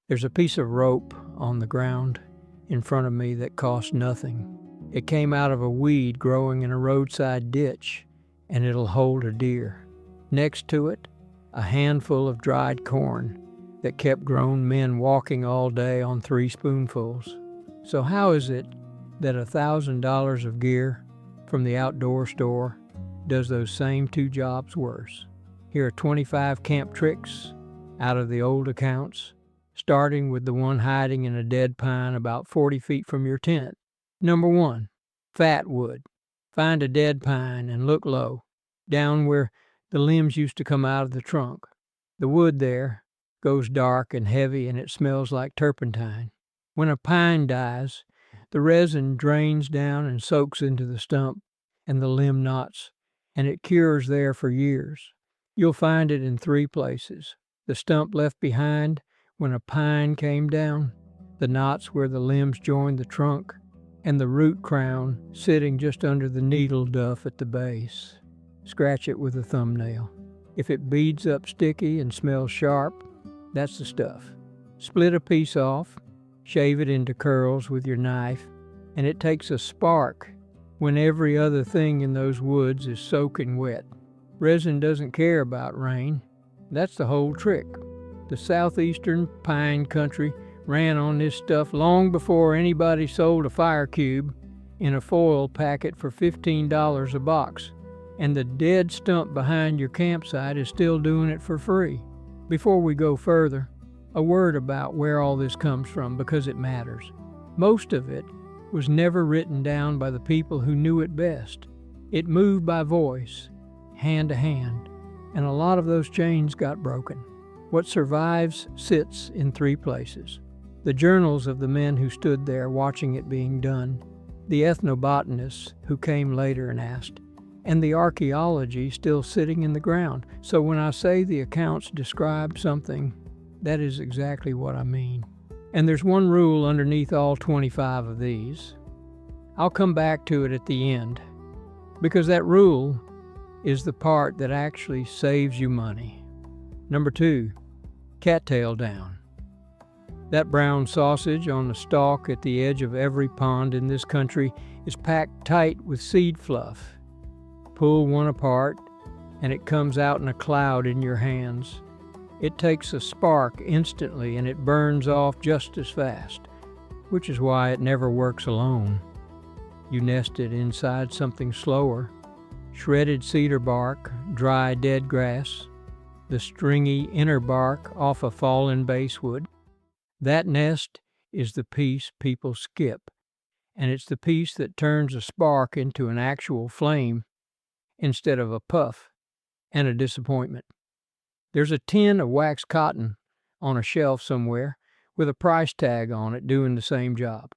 There's a piece of rope on the ground in front of me that cost nothing. It came out of a weed growing in a roadside ditch, and it'll hold a deer. Next to it, a handful of dried corn that kept grown men walking all day on 3 spoonfuls. So how is it that $1,000 of gear from the outdoor store does those same 2 jobs worse? Here are 25 camp tricks out of the old accounts, starting with the one hiding in a dead pine about 40 feet from your tent. Number 1, fat wood. Find a dead pine and look low, down where the limbs used to come out of the trunk. The wood there goes dark and heavy, and it smells like turpentine. When a pine dies, the resin drains down and soaks into the stump and the limb knots, and it cures there for years. You'll find it in 3 places: the stump left behind when a pine came down, the knots where the limbs joined the trunk, and the root crown sitting just under the needle duff at the base. Scratch it with a thumbnail. If it beads up sticky and smells sharp, that's the stuff. Split a piece off, shave it into curls with your knife, and it takes a spark when every other thing in those woods is soaking wet. Resin doesn't care about rain. That's the whole trick. The southeastern pine country ran on this stuff long before anybody sold a fire cube in a foil packet for $15 a box, and the dead stump behind your campsite is still doing it for free. Before we go further, a word about where all this comes from, because it matters. Most of it was never written down by the people who knew it best. It moved by voice, hand to hand, and a lot of those chains got broken. What survives sits in 3 places: the journals of the men who stood there watching it being done, the ethnobotanists who came later and asked, and the archaeology still sitting in the ground. So when I say the accounts describe something, that is exactly what I mean. And there's one rule underneath all 25 of these. I'll come back to it at the end, because that rule is the part that actually saves you money. Number 2, cattail down. That brown sausage on the stalk at the edge of every pond in this country is packed tight with seed fluff. Pull one apart, and it comes out in a cloud in your hands. It takes a spark instantly, and it burns off just as fast, which is why it never works alone. You nest it inside something slower: shredded cedar bark, dry dead grass, the stringy inner bark off a fallen basswood. That nest is the piece people skip, and it's the piece that turns a spark into an actual flame instead of a puff and a disappointment. There's a tin of waxed cotton on a shelf somewhere with a price tag on it doing the same job.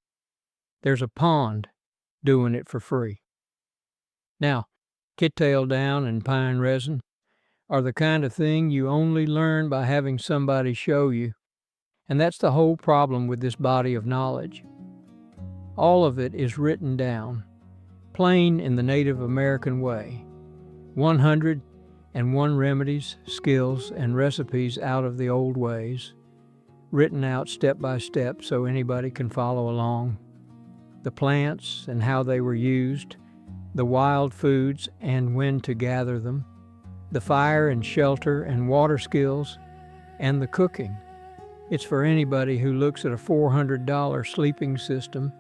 There's a pond doing it for free. Now, cattail down and pine resin are the kind of thing you only learn by having somebody show you, and that's the whole problem with this body of knowledge. All of it is written down, plain in the Native American way. 101 remedies, skills, and recipes out of the old ways, written out step by step so anybody can follow along. The plants and how they were used, the wild foods and when to gather them, the fire and shelter and water skills, and the cooking. It's for anybody who looks at a $400 sleeping system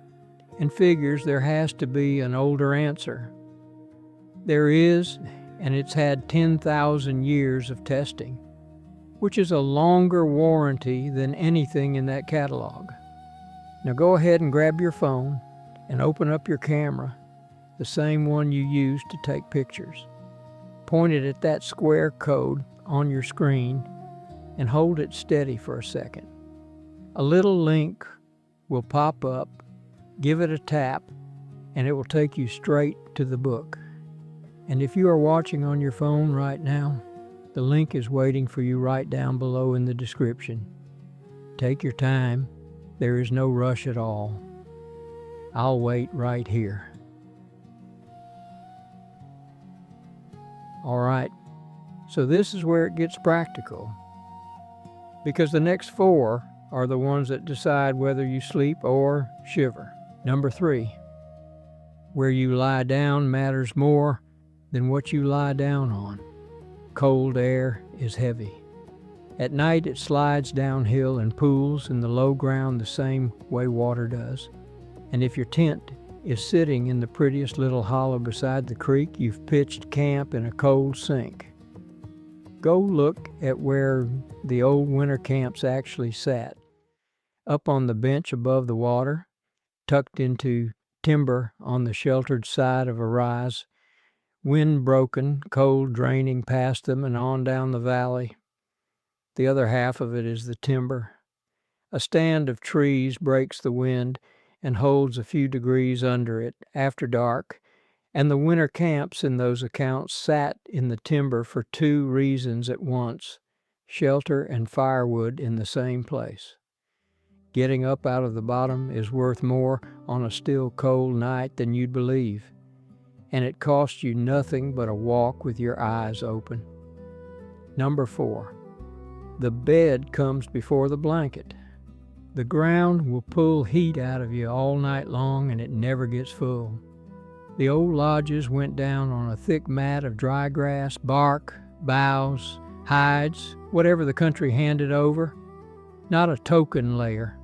and figures there has to be an older answer. There is, and it's had 10,000 years of testing, which is a longer warranty than anything in that catalog. Now go ahead and grab your phone and open up your camera, the same one you use to take pictures. Point it at that square code on your screen and hold it steady for a second. A little link will pop up, give it a tap, and it will take you straight to the book. And if you are watching on your phone right now, the link is waiting for you right down below in the description. Take your time. There is no rush at all. I'll wait right here. All right, so this is where it gets practical, because the next 4 are the ones that decide whether you sleep or shiver. Number 3, where you lie down matters more than what you lie down on. Cold air is heavy. At night it slides downhill and pools in the low ground the same way water does. And if your tent is sitting in the prettiest little hollow beside the creek, you've pitched camp in a cold sink. Go look at where the old winter camps actually sat. Up on the bench above the water, tucked into timber on the sheltered side of a rise, wind broken, cold draining past them and on down the valley. The other half of it is the timber. A stand of trees breaks the wind and holds a few degrees under it after dark, and the winter camps in those accounts sat in the timber for 2 reasons at once: shelter and firewood in the same place. Getting up out of the bottom is worth more on a still cold night than you'd believe, and it costs you nothing but a walk with your eyes open. Number 4, the bed comes before the blanket. The ground will pull heat out of you all night long, and it never gets full. The old lodges went down on a thick mat of dry grass, bark, boughs, hides, whatever the country handed over. Not a token layer,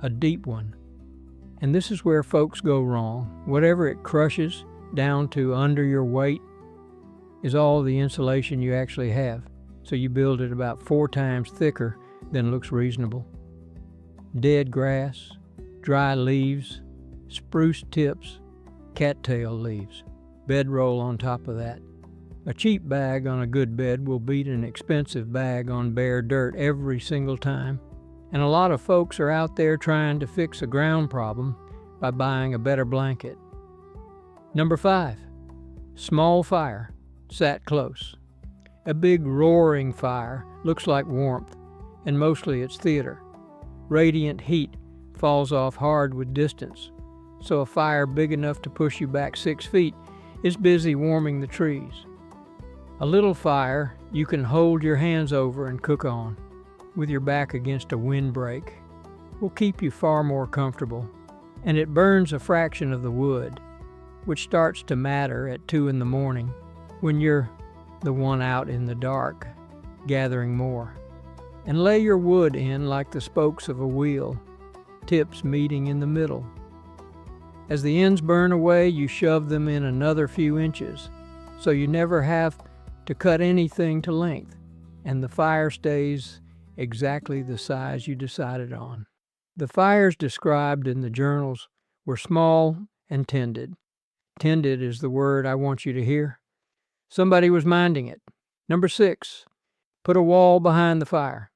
a deep one. And this is where folks go wrong. Whatever it crushes down to under your weight is all the insulation you actually have. So you build it about 4 times thicker than looks reasonable. Dead grass, dry leaves, spruce tips, cattail leaves, bedroll on top of that. A cheap bag on a good bed will beat an expensive bag on bare dirt every single time. And a lot of folks are out there trying to fix a ground problem by buying a better blanket. Number 5, small fire sat close. A big roaring fire looks like warmth, and mostly it's theater. Radiant heat falls off hard with distance, so a fire big enough to push you back 6 feet is busy warming the trees. A little fire you can hold your hands over and cook on, with your back against a windbreak, will keep you far more comfortable, and it burns a fraction of the wood, which starts to matter at 2 in the morning when you're the one out in the dark, gathering more. And lay your wood in like the spokes of a wheel, tips meeting in the middle. As the ends burn away, you shove them in another few inches, so you never have to cut anything to length, and the fire stays exactly the size you decided on. The fires described in the journals were small and tended. Tended is the word I want you to hear. Somebody was minding it. Number 6, put a wall behind the fire.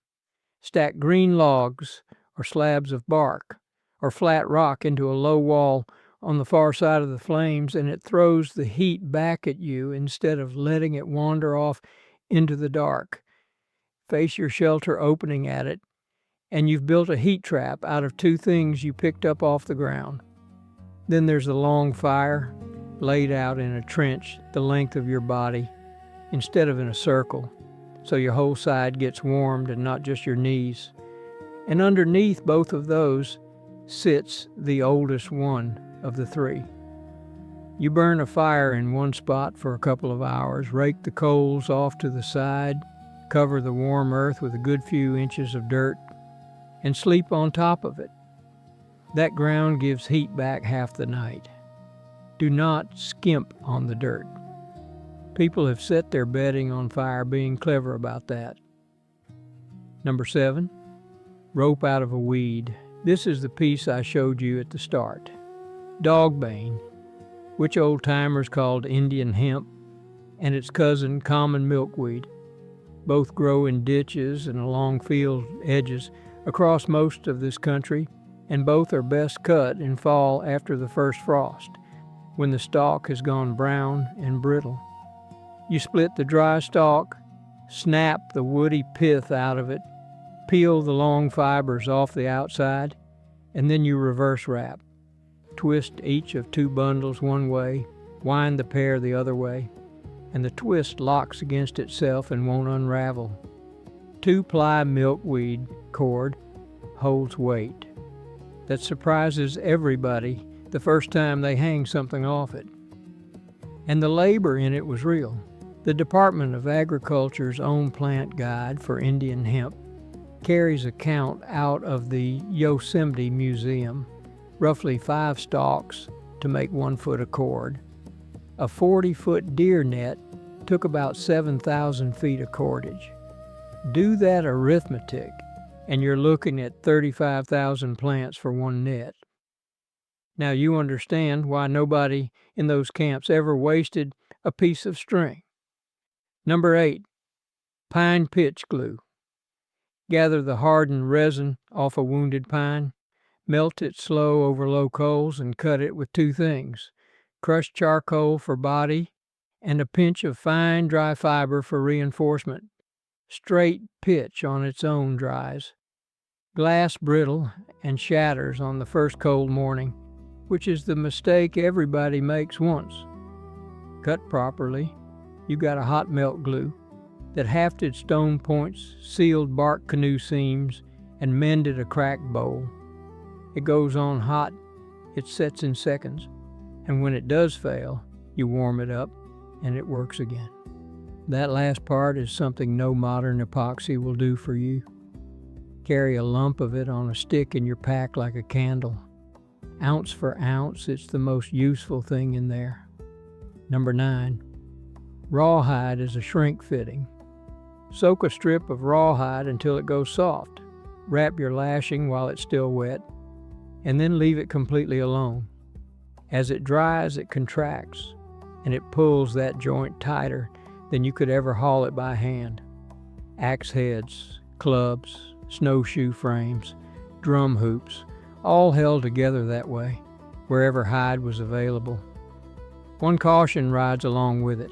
Stack green logs or slabs of bark or flat rock into a low wall on the far side of the flames, and it throws the heat back at you instead of letting it wander off into the dark. Face your shelter opening at it, and you've built a heat trap out of 2 things you picked up off the ground. Then there's the long fire, laid out in a trench the length of your body instead of in a circle, so your whole side gets warmed and not just your knees. And underneath both of those sits the oldest one of the 3. You burn a fire in one spot for a couple of hours, rake the coals off to the side, cover the warm earth with a good few inches of dirt, and sleep on top of it. That ground gives heat back half the night. Do not skimp on the dirt. People have set their bedding on fire being clever about that. Number 7, rope out of a weed. This is the piece I showed you at the start. Dogbane, which old-timers called Indian hemp, and its cousin, common milkweed. Both grow in ditches and along field edges across most of this country, and both are best cut in fall after the first frost, when the stalk has gone brown and brittle. You split the dry stalk, snap the woody pith out of it, peel the long fibers off the outside, and then you reverse wrap. Twist each of 2 bundles one way, wind the pair the other way, and the twist locks against itself and won't unravel. 2-ply milkweed cord holds weight that surprises everybody the first time they hang something off it. And the labor in it was real. The Department of Agriculture's own plant guide for Indian hemp carries a count out of the Yosemite Museum, roughly 5 stalks to make 1 foot of cord. A 40-foot deer net took about 7,000 feet of cordage. Do that arithmetic, and you're looking at 35,000 plants for 1 net. Now you understand why nobody in those camps ever wasted a piece of string. Number 8, pine pitch glue. Gather the hardened resin off a wounded pine, melt it slow over low coals, and cut it with 2 things: crushed charcoal for body and a pinch of fine dry fiber for reinforcement. Straight pitch on its own dries. Glass brittle and shatters on the first cold morning, which is the mistake everybody makes once. Cut properly, you got a hot melt glue that hafted stone points, sealed bark canoe seams, and mended a cracked bowl. It goes on hot, it sets in seconds, and when it does fail, you warm it up and it works again. That last part is something no modern epoxy will do for you. Carry a lump of it on a stick in your pack like a candle. Ounce for ounce, it's the most useful thing in there. Number 9, rawhide is a shrink fitting. Soak a strip of rawhide until it goes soft. Wrap your lashing while it's still wet, and then leave it completely alone. As it dries, it contracts, and it pulls that joint tighter than you could ever haul it by hand. Axe heads, clubs, snowshoe frames, drum hoops, all held together that way, wherever hide was available. One caution rides along with it.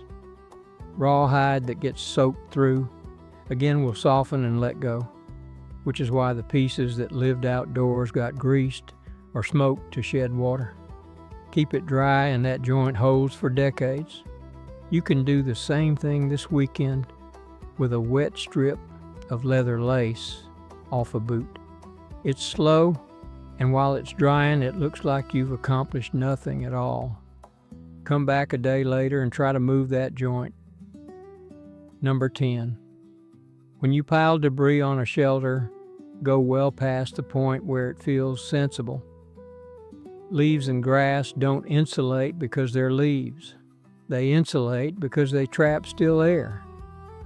Rawhide that gets soaked through, again will soften and let go, which is why the pieces that lived outdoors got greased or smoked to shed water. Keep it dry and that joint holds for decades. You can do the same thing this weekend with a wet strip of leather lace off a boot. It's slow, and while it's drying, it looks like you've accomplished nothing at all. Come back a day later and try to move that joint. Number 10, when you pile debris on a shelter, go well past the point where it feels sensible. Leaves and grass don't insulate because they're leaves. They insulate because they trap still air,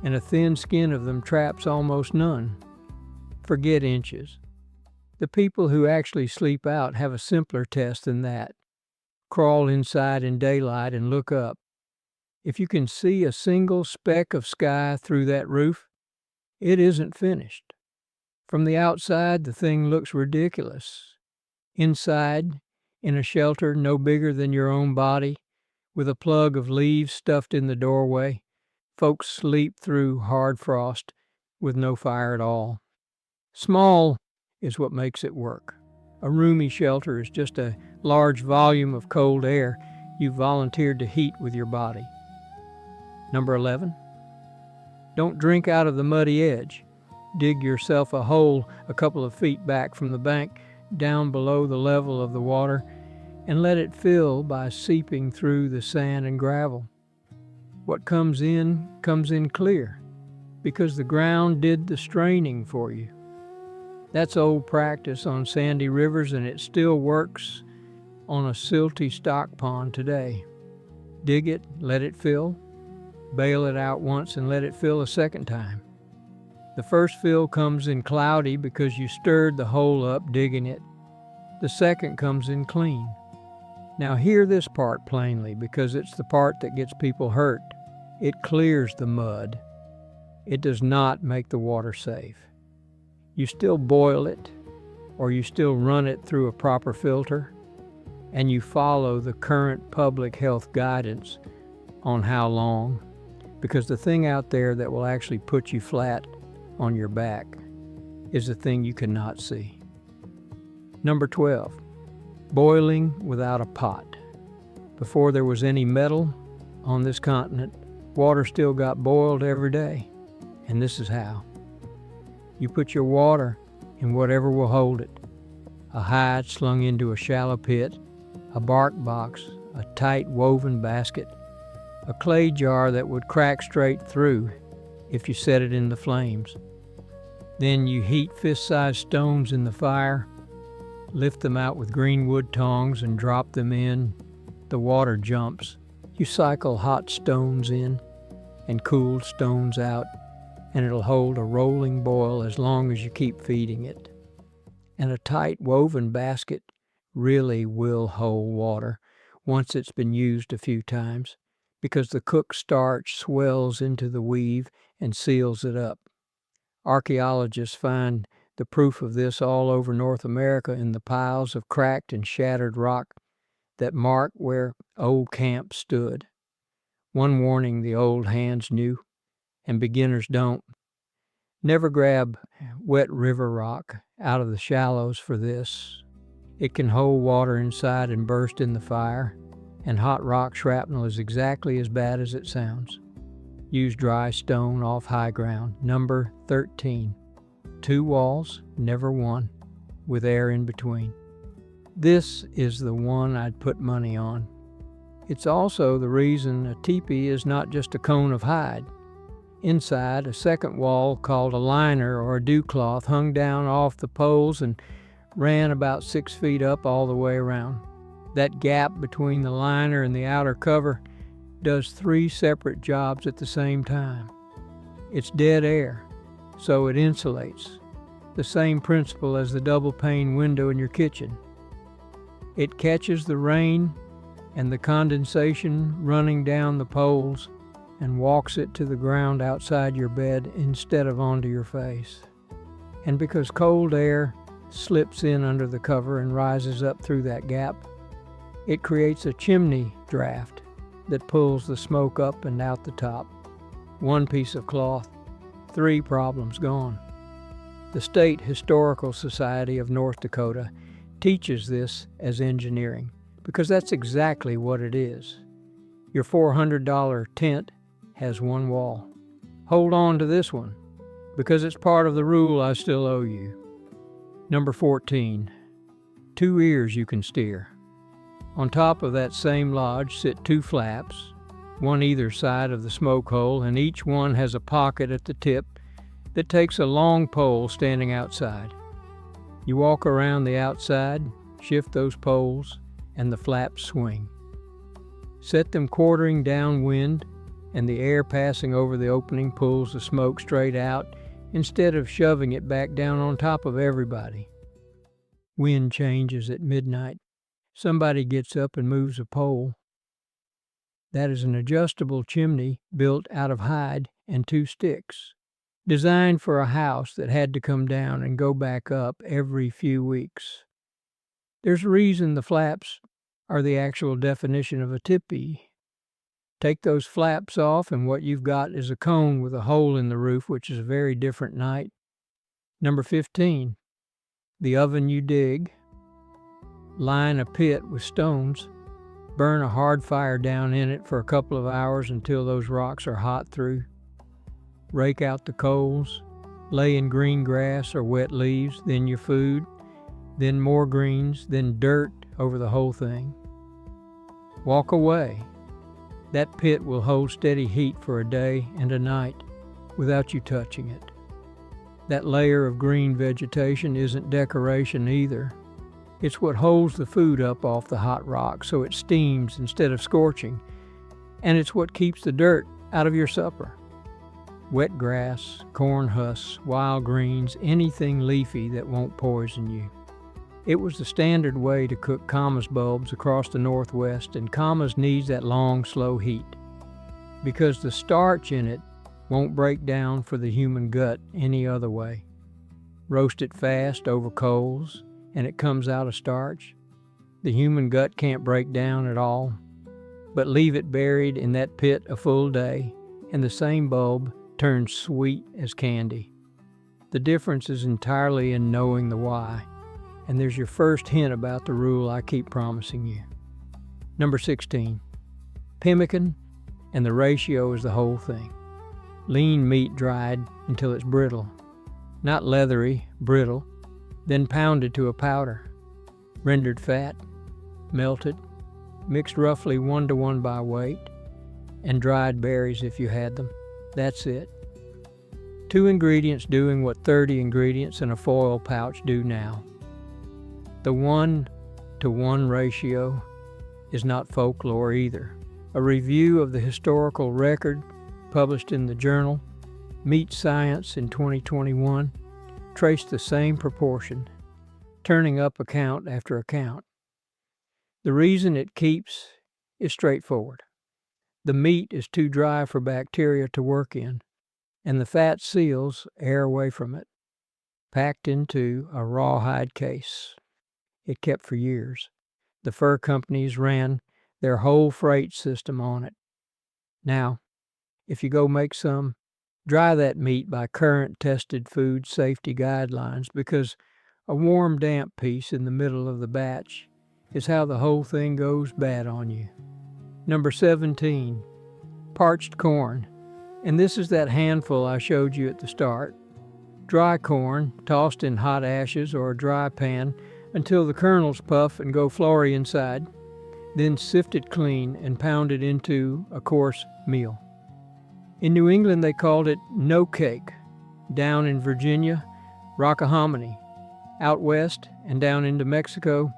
and a thin skin of them traps almost none. Forget inches. The people who actually sleep out have a simpler test than that. Crawl inside in daylight and look up. If you can see a single speck of sky through that roof, it isn't finished. From the outside, the thing looks ridiculous. Inside, in a shelter no bigger than your own body, with a plug of leaves stuffed in the doorway, folks sleep through hard frost with no fire at all. Small is what makes it work. A roomy shelter is just a large volume of cold air you volunteered to heat with your body. Number 11, don't drink out of the muddy edge. Dig yourself a hole a couple of feet back from the bank, down below the level of the water, and let it fill by seeping through the sand and gravel. What comes in clear, because the ground did the straining for you. That's old practice on sandy rivers, and it still works on a silty stock pond today. Dig it, let it fill, bail it out once and let it fill a second time. The first fill comes in cloudy because you stirred the hole up digging it. The second comes in clean. Now hear this part plainly, because it's the part that gets people hurt. It clears the mud. It does not make the water safe. You still boil it, or you still run it through a proper filter, and you follow the current public health guidance on how long, because the thing out there that will actually put you flat on your back is the thing you cannot see. Number 12, boiling without a pot. Before there was any metal on this continent, water still got boiled every day, and this is how. You put your water in whatever will hold it. A hide slung into a shallow pit, a bark box, a tight woven basket, a clay jar that would crack straight through if you set it in the flames. Then you heat fist-sized stones in the fire, lift them out with green wood tongs and drop them in. The water jumps. You cycle hot stones in and cooled stones out, and it'll hold a rolling boil as long as you keep feeding it. And a tight woven basket really will hold water once it's been used a few times, because the cooked starch swells into the weave and seals it up. Archaeologists find the proof of this all over North America in the piles of cracked and shattered rock that mark where old camps stood. One warning the old hands knew, and beginners don't. Never grab wet river rock out of the shallows for this. It can hold water inside and burst in the fire, and hot rock shrapnel is exactly as bad as it sounds. Use dry stone off high ground. Number 13. 2 walls, never one, with air in between. This is the one I'd put money on. It's also the reason a teepee is not just a cone of hide. Inside, a second wall called a liner or a dew cloth hung down off the poles and ran about 6 feet up all the way around. That gap between the liner and the outer cover does 3 separate jobs at the same time. It's dead air, so it insulates. The same principle as the double-pane window in your kitchen. It catches the rain and the condensation running down the poles and walks it to the ground outside your bed instead of onto your face. And because cold air slips in under the cover and rises up through that gap, it creates a chimney draft that pulls the smoke up and out the top. 1 piece of cloth, 3 problems gone. The State Historical Society of North Dakota teaches this as engineering, because that's exactly what it is. Your $400 tent has 1 wall. Hold on to this one, because it's part of the rule I still owe you. Number 14. 2 ears you can steer. On top of that same lodge sit 2 flaps, one either side of the smoke hole, and each one has a pocket at the tip that takes a long pole standing outside. You walk around the outside, shift those poles, and the flaps swing. Set them quartering downwind, and the air passing over the opening pulls the smoke straight out instead of shoving it back down on top of everybody. Wind changes at midnight. Somebody gets up and moves a pole. That is an adjustable chimney built out of hide and 2 sticks, designed for a house that had to come down and go back up every few weeks. There's a reason the flaps are the actual definition of a teepee. Take those flaps off and what you've got is a cone with a hole in the roof, which is a very different night. Number 15. The oven you dig. Line a pit with stones. Burn a hard fire down in it for a couple of hours until those rocks are hot through. Rake out the coals. Lay in green grass or wet leaves, then your food, then more greens, then dirt over the whole thing. Walk away. That pit will hold steady heat for a day and a night without you touching it. That layer of green vegetation isn't decoration either. It's what holds the food up off the hot rock so it steams instead of scorching, and it's what keeps the dirt out of your supper. Wet grass, corn husks, wild greens, anything leafy that won't poison you. It was the standard way to cook camas bulbs across the Northwest, and camas needs that long, slow heat because the starch in it won't break down for the human gut any other way. Roast it fast over coals, and it comes out a starch. The human gut can't break down at all, but leave it buried in that pit a full day, and the same bulb turns sweet as candy. The difference is entirely in knowing the why, and there's your first hint about the rule I keep promising you. Number 16. Pemmican, and the ratio is the whole thing. Lean meat dried until it's brittle. Not leathery, brittle. then pounded to a powder, rendered fat, melted, mixed roughly 1-to-1 by weight, and dried berries if you had them. That's it. 2 ingredients doing what 30 ingredients in a foil pouch do now. The 1-to-1 ratio is not folklore either. A review of the historical record published in the journal Meat Science in 2021 traced the same proportion, turning up account after account. The reason it keeps is straightforward. The meat is too dry for bacteria to work in, and the fat seals air away from it, packed into a rawhide case. It kept for years. The fur companies ran their whole freight system on it. Now, if you go make some, dry that meat by current tested food safety guidelines, because a warm, damp piece in the middle of the batch is how the whole thing goes bad on you. Number 17, parched corn. And this is that handful I showed you at the start. Dry corn, tossed in hot ashes or a dry pan until the kernels puff and go flory inside, then sifted clean and pounded into a coarse meal. In New England, they called it no cake. Down in Virginia, rockahominy. Out west and down into Mexico,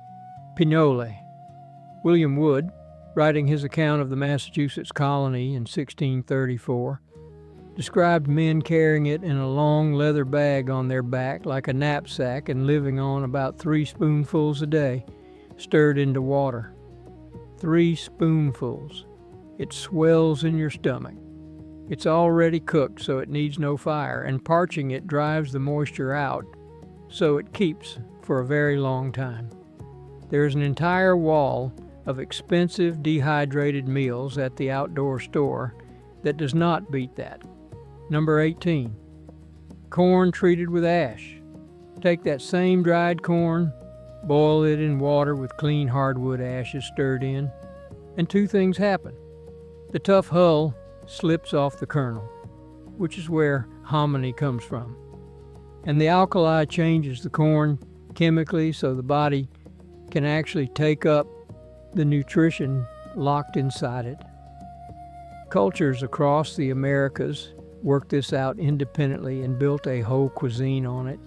pinole. William Wood, writing his account of the Massachusetts colony in 1634, described men carrying it in a long leather bag on their back like a knapsack and living on about 3 spoonfuls a day, stirred into water. 3 spoonfuls. It swells in your stomach. It's already cooked, so it needs no fire, and parching it drives the moisture out, so it keeps for a very long time. There is an entire wall of expensive dehydrated meals at the outdoor store that does not beat that. Number 18, corn treated with ash. Take that same dried corn, boil it in water with clean hardwood ashes stirred in, and 2 things happen. The tough hull slips off the kernel, which is where hominy comes from. And the alkali changes the corn chemically so the body can actually take up the nutrition locked inside it. Cultures across the Americas worked this out independently and built a whole cuisine on it.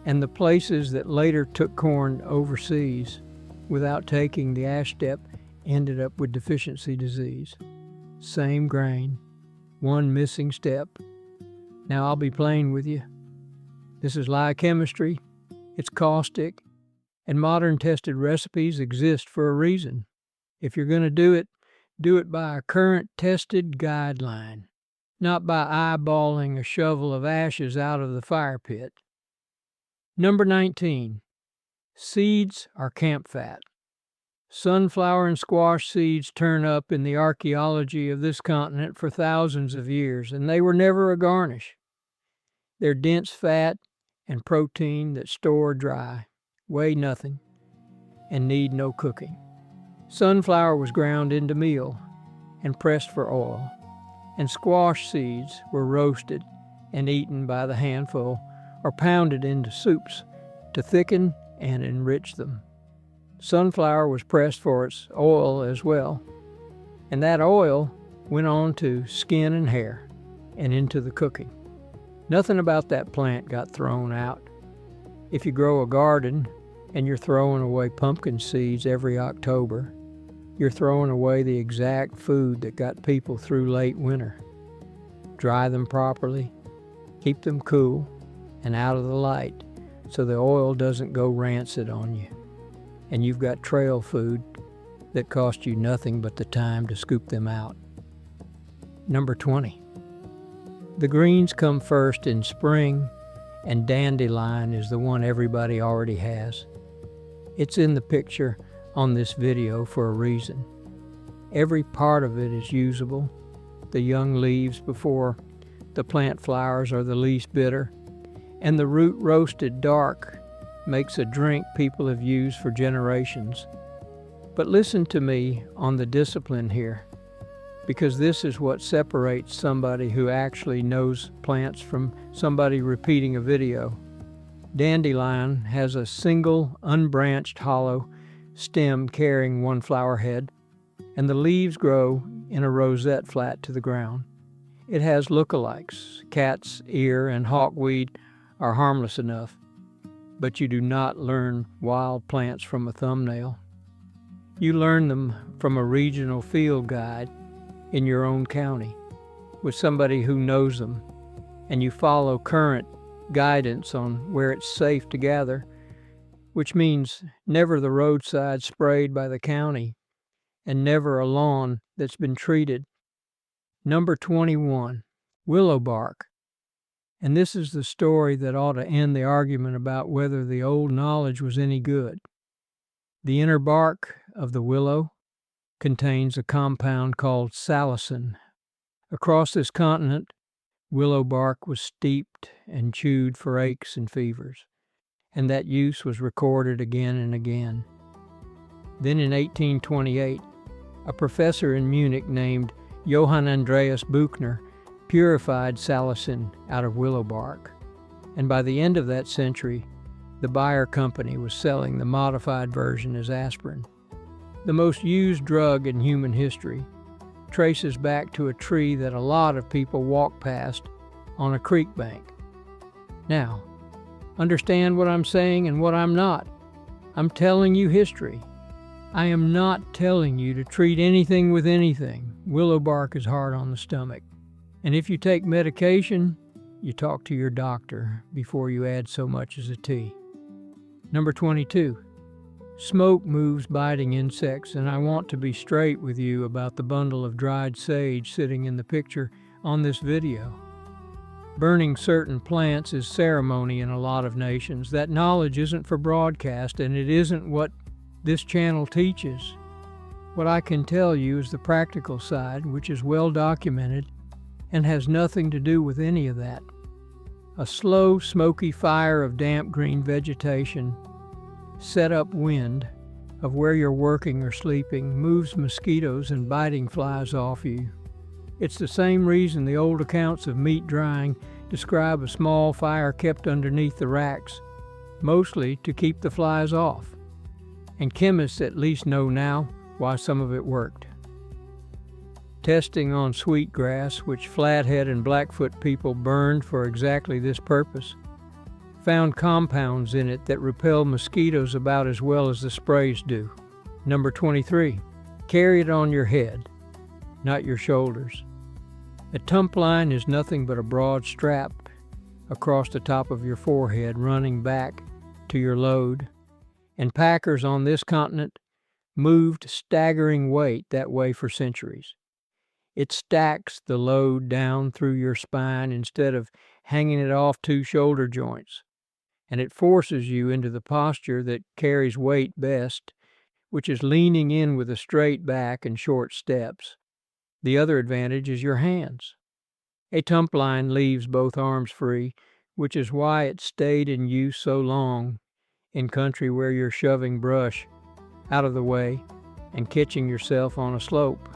And the places that later took corn overseas without taking the ash step ended up with deficiency disease. Same grain, 1 missing step. Now I'll be plain with you. This is biochemistry, it's caustic, and modern tested recipes exist for a reason. If you're going to do it by a current tested guideline, not by eyeballing a shovel of ashes out of the fire pit. Number 19, seeds are camp fat. Sunflower and squash seeds turn up in the archaeology of this continent for thousands of years, and they were never a garnish. They're dense fat and protein that store dry, weigh nothing, and need no cooking. Sunflower was ground into meal and pressed for oil, and squash seeds were roasted and eaten by the handful or pounded into soups to thicken and enrich them. Sunflower was pressed for its oil as well, and that oil went on to skin and hair and into the cooking. Nothing about that plant got thrown out. If you grow a garden and you're throwing away pumpkin seeds every October, you're throwing away the exact food that got people through late winter. Dry them properly, keep them cool and out of the light so the oil doesn't go rancid on you. And you've got trail food that cost you nothing but the time to scoop them out. Number 20. The greens come first in spring, and dandelion is the one everybody already has. It's in the picture on this video for a reason. Every part of it is usable. The young leaves before the plant flowers are the least bitter, and the root roasted dark makes a drink people have used for generations. But listen to me on the discipline here, because this is what separates somebody who actually knows plants from somebody repeating a video. Dandelion has a single, unbranched, hollow stem carrying one flower head, and the leaves grow in a rosette flat to the ground. It has lookalikes. Cat's ear and hawkweed are harmless enough, but you do not learn wild plants from a thumbnail. You learn them from a regional field guide in your own county with somebody who knows them, and you follow current guidance on where it's safe to gather, which means never the roadside sprayed by the county and never a lawn that's been treated. Number 21, willow bark. And this is the story that ought to end the argument about whether the old knowledge was any good. The inner bark of the willow contains a compound called salicin. Across this continent, willow bark was steeped and chewed for aches and fevers, and that use was recorded again and again. Then in 1828, a professor in Munich named Johann Andreas Buchner purified salicin out of willow bark, and by the end of that century, the Bayer Company was selling the modified version as aspirin. The most used drug in human history traces back to a tree that a lot of people walk past on a creek bank. Now, understand what I'm saying and what I'm not. I'm telling you history. I am not telling you to treat anything with anything. Willow bark is hard on the stomach. And if you take medication, you talk to your doctor before you add so much as a tea. Number 22. Smoke moves biting insects, and I want to be straight with you about the bundle of dried sage sitting in the picture on this video. Burning certain plants is ceremony in a lot of nations. That knowledge isn't for broadcast, and it isn't what this channel teaches. What I can tell you is the practical side, which is well documented and has nothing to do with any of that. A slow, smoky fire of damp green vegetation, set up wind of where you're working or sleeping, moves mosquitoes and biting flies off you. It's the same reason the old accounts of meat drying describe a small fire kept underneath the racks, mostly to keep the flies off. And chemists at least know now why some of it worked. Testing on sweetgrass, which Flathead and Blackfoot people burned for exactly this purpose, found compounds in it that repel mosquitoes about as well as the sprays do. Number 23, carry it on your head, not your shoulders. A tump line is nothing but a broad strap across the top of your forehead running back to your load, and packers on this continent moved staggering weight that way for centuries. It stacks the load down through your spine instead of hanging it off two shoulder joints, and it forces you into the posture that carries weight best, which is leaning in with a straight back and short steps. The other advantage is your hands. A tump line leaves both arms free, which is why it stayed in use so long in country where you're shoving brush out of the way and catching yourself on a slope.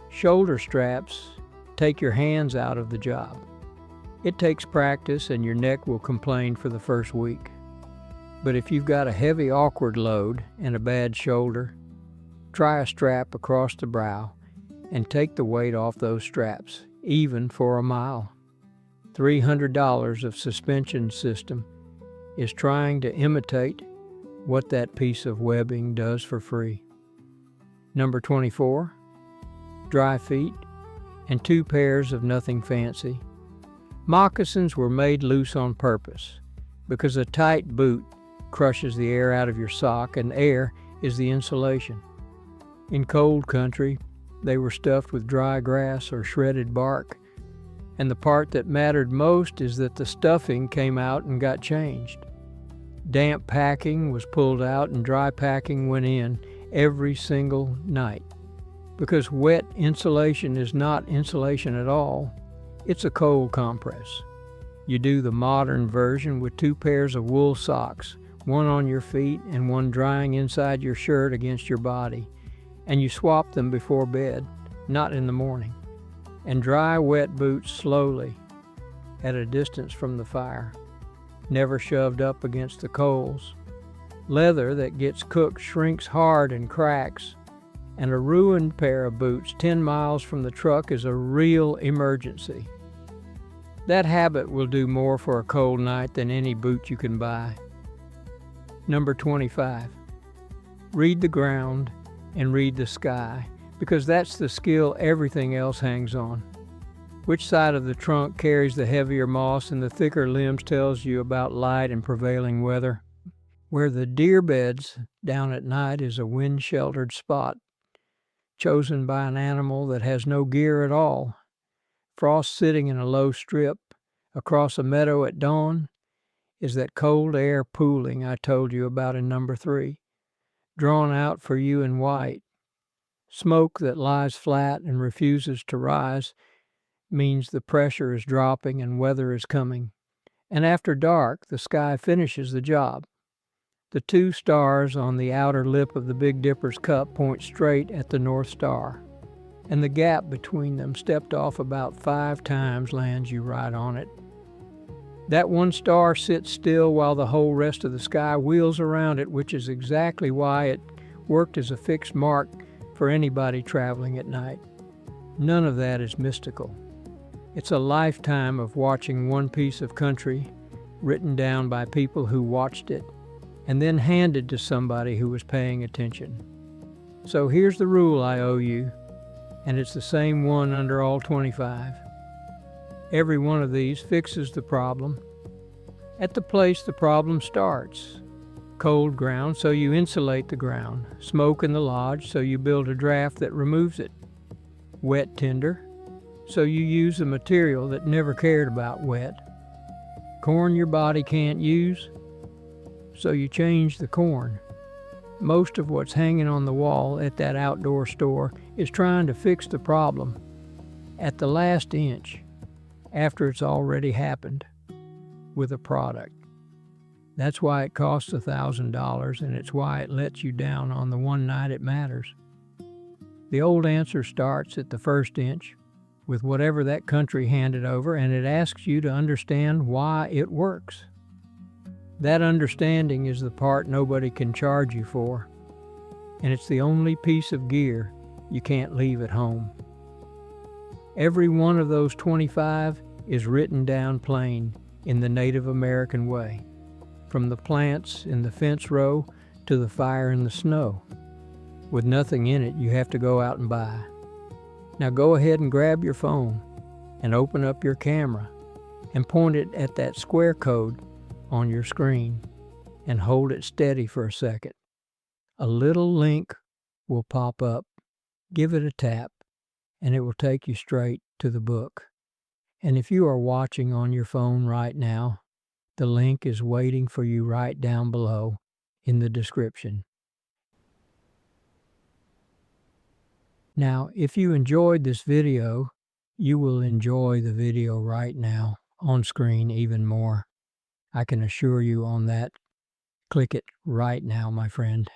Shoulder straps take your hands out of the job. It takes practice and your neck will complain for the first week. But if you've got a heavy, awkward load and a bad shoulder, try a strap across the brow and take the weight off those straps, even for a mile. $300 of suspension system is trying to imitate what that piece of webbing does for free. Number 24, dry feet and 2 pairs of nothing fancy. Moccasins were made loose on purpose because a tight boot crushes the air out of your sock, and air is the insulation. In cold country, they were stuffed with dry grass or shredded bark, and the part that mattered most is that the stuffing came out and got changed. Damp packing was pulled out and dry packing went in every single night, because wet insulation is not insulation at all. It's a cold compress. You do the modern version with 2 pairs of wool socks, one on your feet and one drying inside your shirt against your body, and you swap them before bed, not in the morning, and dry wet boots slowly at a distance from the fire. never shoved up against the coals. Leather that gets cooked shrinks hard and cracks. And a ruined pair of boots 10 miles from the truck is a real emergency. That habit will do more for a cold night than any boot you can buy. Number 25. Read the ground and read the sky, because that's the skill everything else hangs on. Which side of the trunk carries the heavier moss and the thicker limbs tells you about light and prevailing weather. Where the deer beds down at night is a wind-sheltered spot, chosen by an animal that has no gear at all. Frost sitting in a low strip across a meadow at dawn is that cold air pooling I told you about in number 3, drawn out for you in white. Smoke that lies flat and refuses to rise means the pressure is dropping and weather is coming. And after dark, the sky finishes the job. The 2 stars on the outer lip of the Big Dipper's cup point straight at the North Star, and the gap between them, stepped off about 5 times, lands you right on it. That one star sits still while the whole rest of the sky wheels around it, which is exactly why it worked as a fixed mark for anybody traveling at night. None of that is mystical. It's a lifetime of watching one piece of country written down by people who watched it, and then handed to somebody who was paying attention. So here's the rule I owe you, and it's the same one under all 25. Every one of these fixes the problem at the place the problem starts. Cold ground, so you insulate the ground. Smoke in the lodge, so you build a draft that removes it. Wet tinder, so you use a material that never cared about wet. Corn your body can't use, so you change the corn. Most of what's hanging on the wall at that outdoor store is trying to fix the problem at the last inch, after it's already happened, with a product. That's why it costs $1,000, and it's why it lets you down on the one night it matters. The old answer starts at the first inch, with whatever that country handed over, and it asks you to understand why it works. That understanding is the part nobody can charge you for, and it's the only piece of gear you can't leave at home. Every one of those 25 is written down plain in the Native American way, from the plants in the fence row to the fire in the snow. With nothing in it you have to go out and buy. Now go ahead and grab your phone and open up your camera and point it at that square code on your screen and hold it steady for a second. A little link will pop up. Give it a tap and it will take you straight to the book. And if you are watching on your phone right now, the link is waiting for you right down below in the description. Now, if you enjoyed this video, you will enjoy the video right now on screen even more. I can assure you on that. Click it right now, my friend.